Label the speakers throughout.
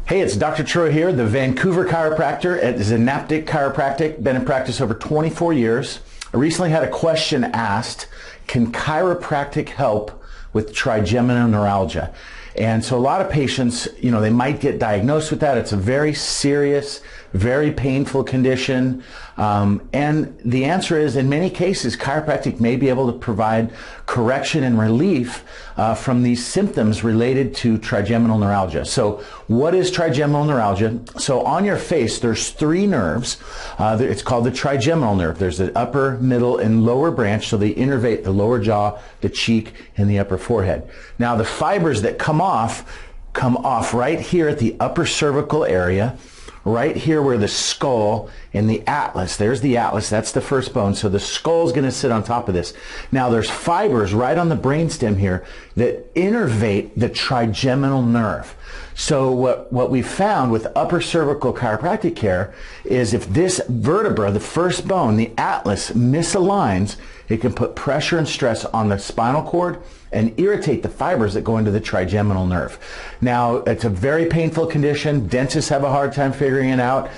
Speaker 1: Hey, it's Dr. Troy here, the Vancouver chiropractor at Zenaptic Chiropractic. Been in practice over 24 years. I recently had a question asked, can chiropractic help with trigeminal neuralgia? And so a lot of patients, they might get diagnosed with that. It's a very serious, very painful condition. And the answer is, in many cases, chiropractic may be able to provide correction and relief from these symptoms related to trigeminal neuralgia. So what is trigeminal neuralgia? So on your face, there's three nerves. It's called the trigeminal nerve. There's the upper, middle, and lower branch. So they innervate the lower jaw, the cheek, and the upper forehead. Now the fibers that come off right here at the upper cervical area, right here where the skull and the atlas, there's the atlas, that's the first bone, so the skull's going to sit on top of this. Now there's fibers right on the brainstem here that innervate the trigeminal nerve. So what we found with upper cervical chiropractic care is if this vertebra, the first bone, the atlas, misaligns, it can put pressure and stress on the spinal cord and irritate the fibers that go into the trigeminal nerve. Now, it's a very painful condition. Dentists have a hard time figuring it out.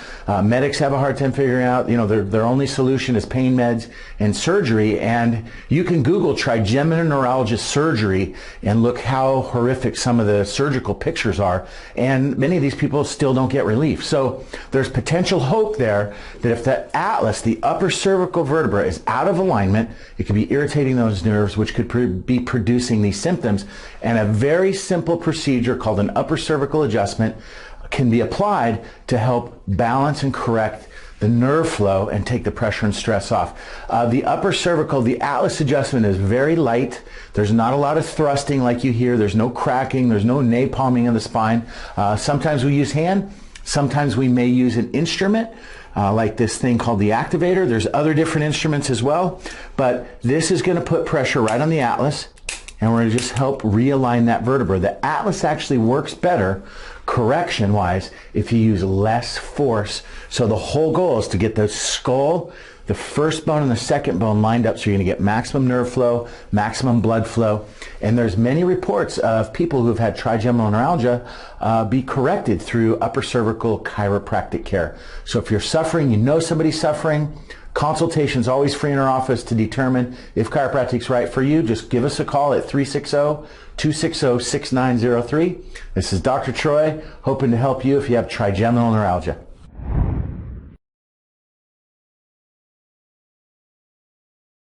Speaker 1: Medics have a hard time figuring it out. Their only solution is pain meds and surgery. And you can Google trigeminal neuralgia surgery and look how horrific some of the surgical pictures are. And many of these people still don't get relief. So there's potential hope there that if the atlas, the upper cervical vertebra, is out of alignment, it could be irritating those nerves, which could be producing these symptoms. And a very simple procedure called an upper cervical adjustment can be applied to help balance and correct the nerve flow and take the pressure and stress off. The upper cervical, the atlas adjustment is very light. There's not a lot of thrusting like you hear. There's no cracking. There's no napalming of the spine. Sometimes we use hand. Sometimes we may use an instrument like this thing called the activator. There's other different instruments as well. But this is going to put pressure right on the atlas, and we're going to just help realign that vertebra. The atlas actually works better correction-wise if you use less force. So the whole goal is to get the skull, the first bone and the second bone lined up so you're going to get maximum nerve flow, maximum blood flow. And there's many reports of people who've had trigeminal neuralgia be corrected through upper cervical chiropractic care. So if you're suffering, somebody's suffering, consultation is always free in our office to determine if chiropractic's right for you. Just give us a call at 360-260-6903. This is Dr. Troy, hoping to help you if you have trigeminal neuralgia.